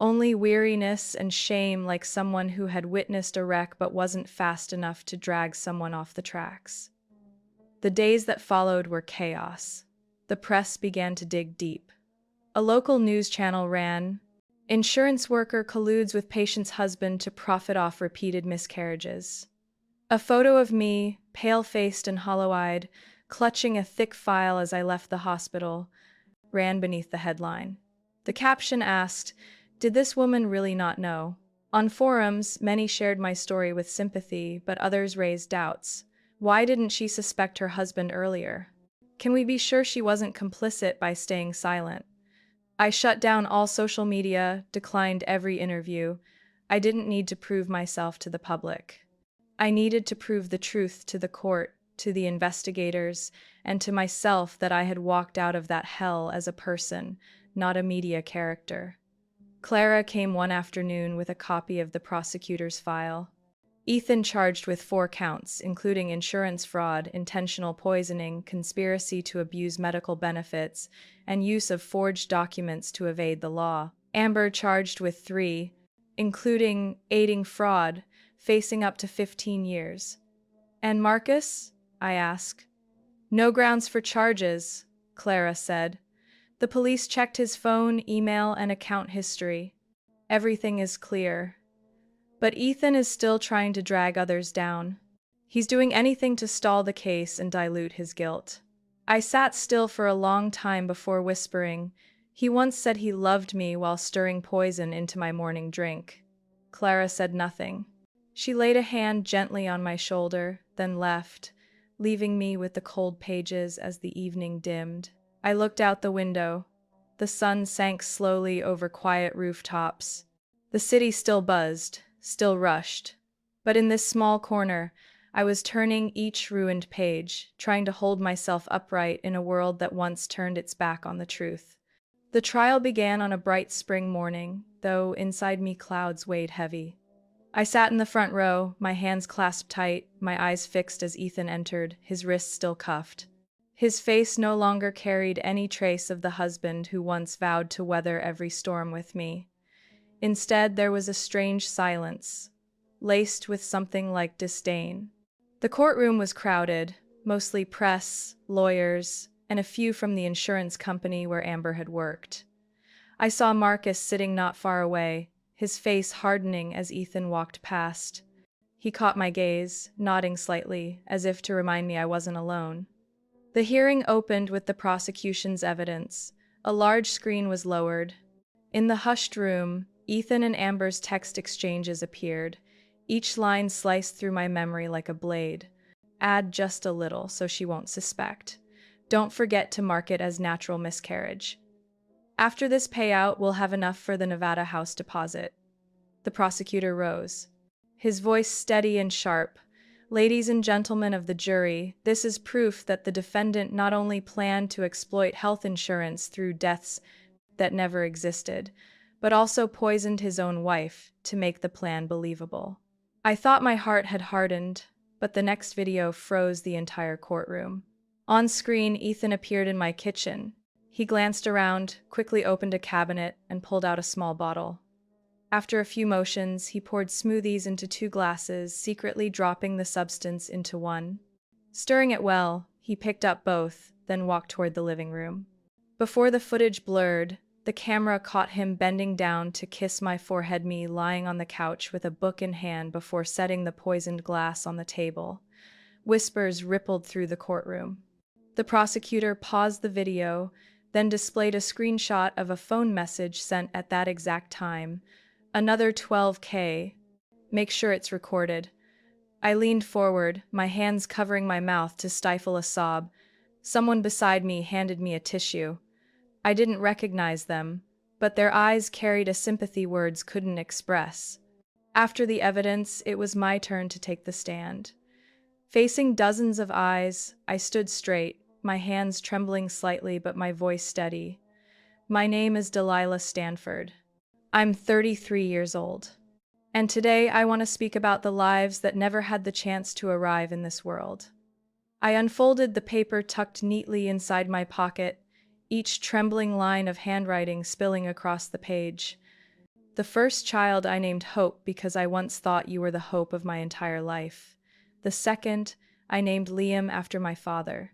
Only weariness and shame, like someone who had witnessed a wreck but wasn't fast enough to drag someone off the tracks. The days that followed were chaos. The press began to dig deep. A local news channel ran, "Insurance worker colludes with patient's husband to profit off repeated miscarriages." A photo of me, pale-faced and hollow-eyed, clutching a thick file as I left the hospital, ran beneath the headline. The caption asked, "Did this woman really not know?" On forums, many shared my story with sympathy, but others raised doubts. Why didn't she suspect her husband earlier? Can we be sure she wasn't complicit by staying silent? I shut down all social media, declined every interview. I didn't need to prove myself to the public. I needed to prove the truth to the court, to the investigators, and to myself that I had walked out of that hell as a person, not a media character. Clara came one afternoon with a copy of the prosecutor's file. Ethan charged with 4 counts, including insurance fraud, intentional poisoning, conspiracy to abuse medical benefits, and use of forged documents to evade the law. Amber charged with 3, including aiding fraud, facing up to 15 years. "And Marcus?" I asked. "No grounds for charges," Clara said. "The police checked his phone, email, and account history. Everything is clear." But Ethan is still trying to drag others down. He's doing anything to stall the case and dilute his guilt. I sat still for a long time before whispering. "He once said he loved me while stirring poison into my morning drink." Clara said nothing. She laid a hand gently on my shoulder, then left, leaving me with the cold pages as the evening dimmed. I looked out the window. The sun sank slowly over quiet rooftops. The city still buzzed, still rushed. But in this small corner, I was turning each ruined page, trying to hold myself upright in a world that once turned its back on the truth. The trial began on a bright spring morning, though inside me clouds weighed heavy. I sat in the front row, my hands clasped tight, my eyes fixed as Ethan entered, his wrists still cuffed. His face no longer carried any trace of the husband who once vowed to weather every storm with me. Instead, there was a strange silence, laced with something like disdain. The courtroom was crowded, mostly press, lawyers, and a few from the insurance company where Amber had worked. I saw Marcus sitting not far away, his face hardening as Ethan walked past. He caught my gaze, nodding slightly, as if to remind me I wasn't alone. The hearing opened with the prosecution's evidence. A large screen was lowered. In the hushed room, Ethan and Amber's text exchanges appeared, each line sliced through my memory like a blade. "Add just a little so she won't suspect. Don't forget to mark it as natural miscarriage. After this payout, we'll have enough for the Nevada house deposit." The prosecutor rose, his voice steady and sharp. "Ladies and gentlemen of the jury, this is proof that the defendant not only planned to exploit health insurance through deaths that never existed, but also poisoned his own wife to make the plan believable." I thought my heart had hardened, but the next video froze the entire courtroom. On screen, Ethan appeared in my kitchen. He glanced around, quickly opened a cabinet, and pulled out a small bottle. After a few motions, he poured smoothies into 2 glasses, secretly dropping the substance into one. Stirring it well, he picked up both, then walked toward the living room. Before the footage blurred, the camera caught him bending down to kiss my forehead, me lying on the couch with a book in hand before setting the poisoned glass on the table. Whispers rippled through the courtroom. The prosecutor paused the video, then displayed a screenshot of a phone message sent at that exact time. "Another 12K. Make sure it's recorded." I leaned forward, my hands covering my mouth to stifle a sob. Someone beside me handed me a tissue. I didn't recognize them, but their eyes carried a sympathy words couldn't express. After the evidence, it was my turn to take the stand. Facing dozens of eyes, I stood straight, my hands trembling slightly but my voice steady. "My name is Delilah Stanford. I'm 33 years old. And today I want to speak about the lives that never had the chance to arrive in this world." I unfolded the paper tucked neatly inside my pocket, each trembling line of handwriting spilling across the page. "The first child I named Hope because I once thought you were the hope of my entire life. The second, I named Liam after my father.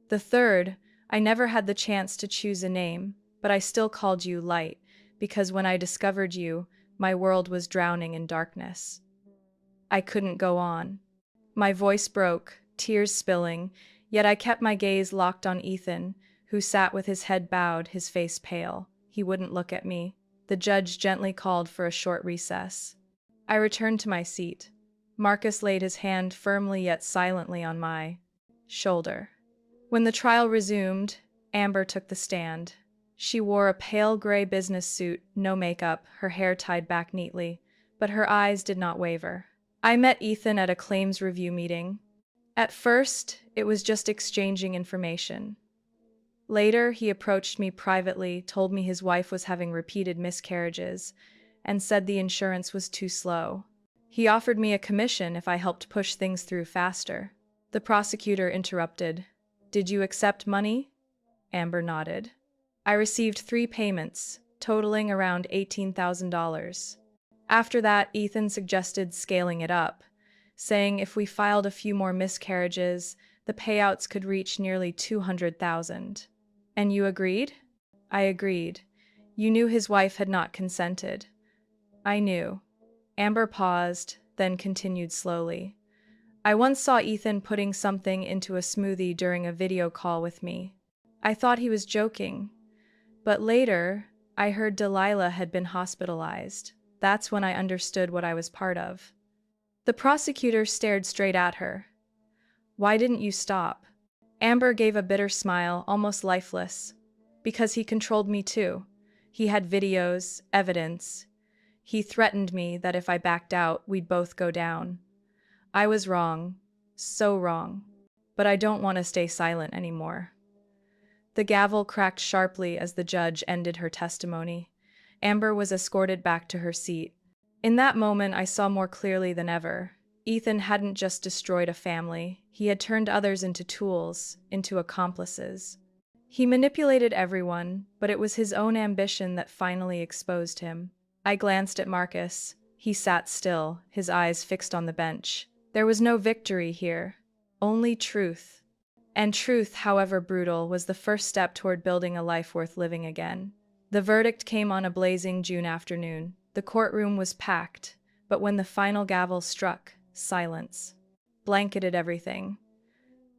The third, I never had the chance to choose a name. but I still called you light, because when I discovered you, my world was drowning in darkness. I couldn't go on. My voice broke, tears spilling, yet I kept my gaze locked on Ethan, who sat with his head bowed, his face pale. He wouldn't look at me. The judge gently called for a short recess. I returned to my seat. Marcus laid his hand firmly yet silently on my shoulder. When the trial resumed, Amber took the stand. She wore a pale gray business suit, no makeup, her hair tied back neatly, but her eyes did not waver. I met Ethan at a claims review meeting. At first, it was just exchanging information. Later, he approached me privately, told me his wife was having repeated miscarriages, and said the insurance was too slow. He offered me a commission if I helped push things through faster. The prosecutor interrupted. "Did you accept money?" Amber nodded. "I received 3 payments, totaling around $18,000. After that, Ethan suggested scaling it up, saying if we filed a few more miscarriages, the payouts could reach nearly $200,000. And you agreed?" I agreed. "You knew his wife had not consented." I knew. Amber paused, then continued slowly. "I once saw Ethan putting something into a smoothie during a video call with me. I thought he was joking. But later, I heard Delilah had been hospitalized. That's when I understood what I was part of." The prosecutor stared straight at her. "Why didn't you stop?" Amber gave a bitter smile, almost lifeless. "Because he controlled me too. He had videos, evidence. He threatened me that if I backed out, we'd both go down. I was wrong. So wrong. But I don't want to stay silent anymore." The gavel cracked sharply as the judge ended her testimony. Amber was escorted back to her seat. In that moment, I saw more clearly than ever. Ethan hadn't just destroyed a family. He had turned others into tools, into accomplices. He manipulated everyone, but it was his own ambition that finally exposed him. I glanced at Marcus. He sat still, his eyes fixed on the bench. There was no victory here, only truth. And truth, however brutal, was the first step toward building a life worth living again. The verdict came on a blazing June afternoon. The courtroom was packed, but when the final gavel struck, silence blanketed everything.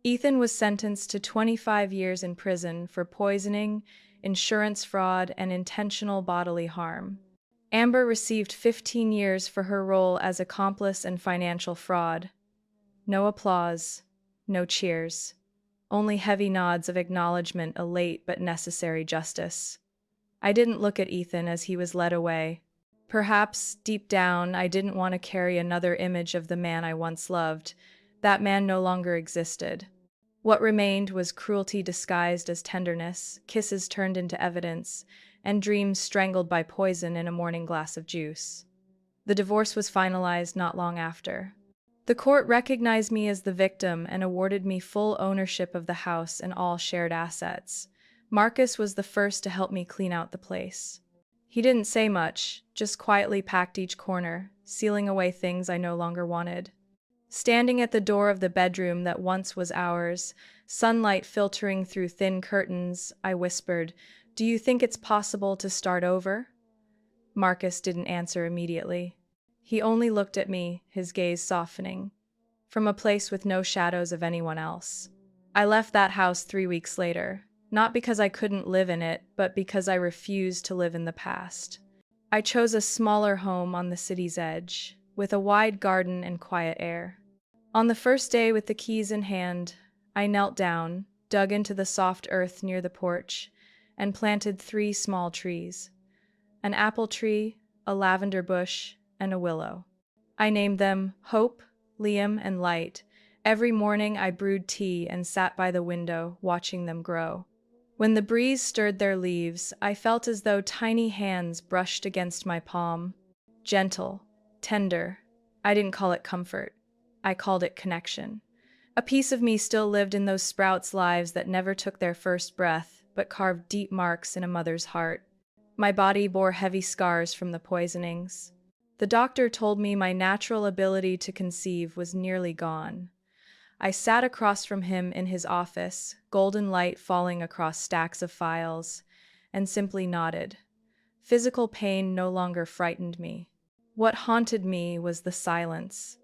Ethan was sentenced to 25 years in prison for poisoning, insurance fraud, and intentional bodily harm. Amber received 15 years for her role as accomplice in financial fraud. No applause, no cheers. Only heavy nods of acknowledgement, a late but necessary justice. I didn't look at Ethan as he was led away. Perhaps, deep down, I didn't want to carry another image of the man I once loved. That man no longer existed. What remained was cruelty disguised as tenderness, kisses turned into evidence, and dreams strangled by poison in a morning glass of juice. The divorce was finalized not long after. The court recognized me as the victim and awarded me full ownership of the house and all shared assets. Marcus was the first to help me clean out the place. He didn't say much, just quietly packed each corner, sealing away things I no longer wanted. Standing at the door of the bedroom that once was ours, sunlight filtering through thin curtains, I whispered, "Do you think it's possible to start over?" Marcus didn't answer immediately. He only looked at me, his gaze softening, from a place with no shadows of anyone else. I left that house 3 weeks later, not because I couldn't live in it, but because I refused to live in the past. I chose a smaller home on the city's edge, with a wide garden and quiet air. On the first day, with the keys in hand, I knelt down, dug into the soft earth near the porch, and planted 3 small trees: an apple tree, a lavender bush, and a willow. I named them Hope, Liam, and Light. Every morning I brewed tea and sat by the window, watching them grow. When the breeze stirred their leaves, I felt as though tiny hands brushed against my palm. Gentle, tender. I didn't call it comfort. I called it connection. A piece of me still lived in those sprouts' lives that never took their first breath, but carved deep marks in a mother's heart. My body bore heavy scars from the poisonings. The doctor told me my natural ability to conceive was nearly gone. I sat across from him in his office, golden light falling across stacks of files, and simply nodded. Physical pain no longer frightened me. What haunted me was the silence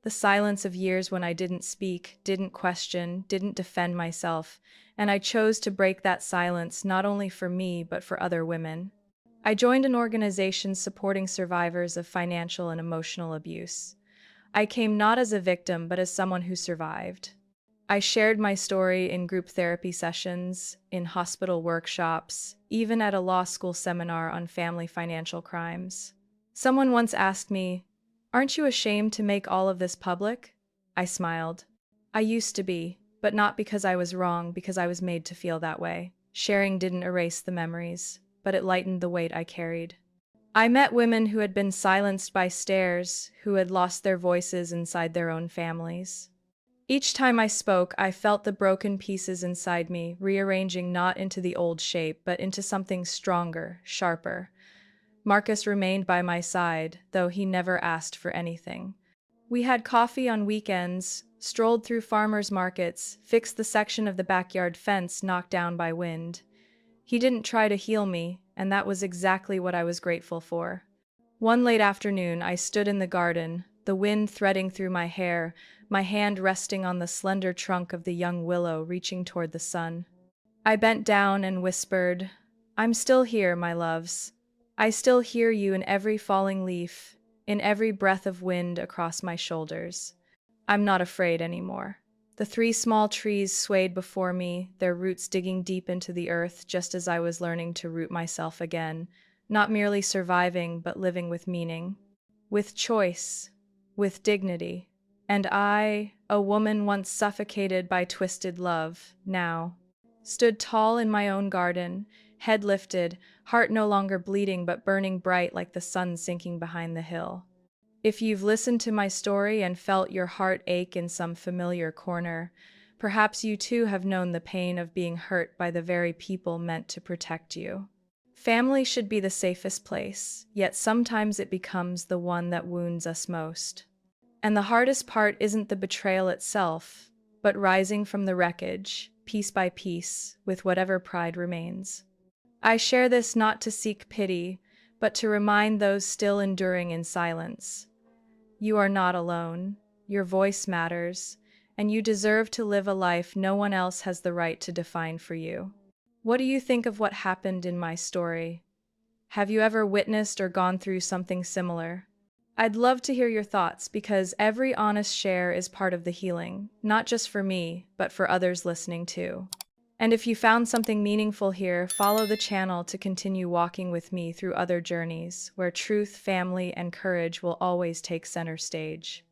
of years when I didn't speak, didn't question, didn't defend myself, and I chose to break that silence not only for me but for other women. I joined an organization supporting survivors of financial and emotional abuse. I came not as a victim but as someone who survived. I shared my story in group therapy sessions, in hospital workshops, even at a law school seminar on family financial crimes. Someone once asked me, "Aren't you ashamed to make all of this public?" I smiled. I used to be, but not because I was wrong, because I was made to feel that way. Sharing didn't erase the memories, but it lightened the weight I carried. I met women who had been silenced by stares, who had lost their voices inside their own families. Each time I spoke, I felt the broken pieces inside me, rearranging not into the old shape, but into something stronger, sharper. Marcus remained by my side, though he never asked for anything. We had coffee on weekends, strolled through farmers' markets, fixed the section of the backyard fence knocked down by wind. He didn't try to heal me, and that was exactly what I was grateful for. One late afternoon, I stood in the garden, the wind threading through my hair, my hand resting on the slender trunk of the young willow reaching toward the sun. I bent down and whispered, "I'm still here, my loves. I still hear you in every falling leaf, in every breath of wind across my shoulders. I'm not afraid anymore." The three small trees swayed before me, their roots digging deep into the earth just as I was learning to root myself again, not merely surviving but living with meaning, with choice, with dignity. And I, a woman once suffocated by twisted love, now stood tall in my own garden, head lifted, heart no longer bleeding but burning bright like the sun sinking behind the hill. If you've listened to my story and felt your heart ache in some familiar corner, perhaps you too have known the pain of being hurt by the very people meant to protect you. Family should be the safest place, yet sometimes it becomes the one that wounds us most. And the hardest part isn't the betrayal itself, but rising from the wreckage, piece by piece, with whatever pride remains. I share this not to seek pity, but to remind those still enduring in silence. You are not alone, your voice matters, and you deserve to live a life no one else has the right to define for you. What do you think of what happened in my story? Have you ever witnessed or gone through something similar? I'd love to hear your thoughts because every honest share is part of the healing, not just for me, but for others listening too. And if you found something meaningful here, follow the channel to continue walking with me through other journeys where truth, family, and courage will always take center stage.